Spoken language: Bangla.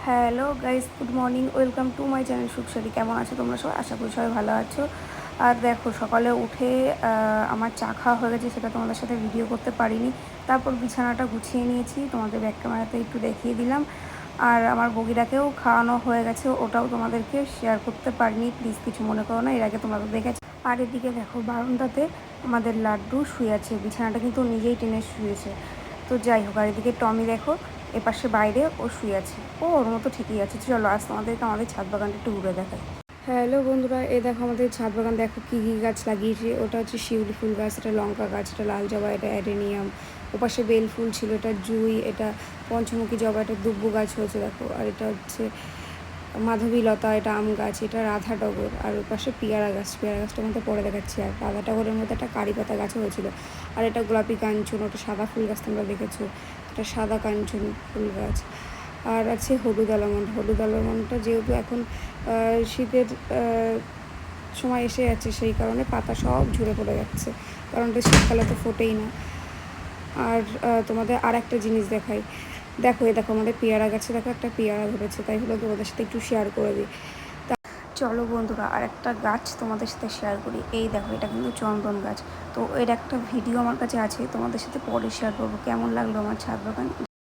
Hello guys, good morning, welcome to my channel Sukhsari. কেমন আছো তোমরা সবাই? আশা করি সবাই ভালো আছো। আর দেখো, সকালে উঠে আমার চা খাওয়া হয়ে গেছে, সেটা তোমাদের সাথে ভিডিও করতে পারিনি। তারপর বিছানাটা গুছিয়ে নিয়েছি, তোমাদের ব্যাক ক্যামেরাতে একটু দেখিয়ে দিলাম। আর আমার বগিটাকেও খাওয়ানো হয়ে গেছে, ওটাও তোমাদেরকে শেয়ার করতে পারিনি, প্লিজ কিছু মনে করো না, এর আগে তোমরা তো দেখেছো। আর এদিকে দেখো, বারান্দাতে আমাদের লাড্ডু শুয়ে আছে, বিছানাটা কিন্তু নিজেই টেনে শুয়েছে। তো যাই হোক, আর এদিকে টমি দেখো এপাশে বাইরে ও শুয়ে আছে, ও ওর মতো ঠিকই আছে। চলো আজ তোমাদেরকে আমাদের ছাদ বাগানটা একটু ঘুরে দেখাই। হ্যালো বন্ধুরা, দেখো আমাদের ছাদ বাগান, দেখো কী কী গাছ লাগিয়েছি। ওটা হচ্ছে শিউলি ফুল গাছ, এটা লঙ্কা গাছ, এটা লাল জবা, এটা অ্যাডেনিয়াম। ওপাশে বেল ফুল ছিল, এটা জুঁই, এটা পঞ্চমুখী জবা, এটা দুব্বু গাছ হয়েছে দেখো। আর এটা হচ্ছে মাধবীলতা, এটা আম গাছ, এটা রাধা টগর। আর ওর পাশে পেয়ারা গাছটার মধ্যে পরে দেখাচ্ছি। আর রাধা টগরের মধ্যে একটা কারি পাতা গাছও হয়েছিল। আর এটা গোলাপি কাঞ্চন, ওটা সাদা ফুল গাছ তোমরা দেখেছো, এটা সাদা কাঞ্চন ফুল গাছ। আর আছে হলুদ আলমন্ডটা যেহেতু এখন শীতের সময় এসে যাচ্ছে, সেই কারণে পাতা সব ঝরে পড়ে যাচ্ছে, কারণ এটা শীতকালে তো ফোটেই না। আর তোমাদের আর একটা জিনিস দেখাই, দেখো দেখো আমাদের পেয়ারা গাছে দেখো একটা পেয়ারা ধরেছে, তাই হলো তোমাদের সাথে একটু শেয়ার করে দিই। চলো বন্ধুরা, আর একটা গাছ তোমাদের সাথে শেয়ার করি। এই দেখো, এটা কিন্তু চন্দন গাছ। তো এর একটা ভিডিও আমার কাছে আছে, তোমাদের সাথে পরে শেয়ার করবো। কেমন লাগলো আমার ছাদ বাগান।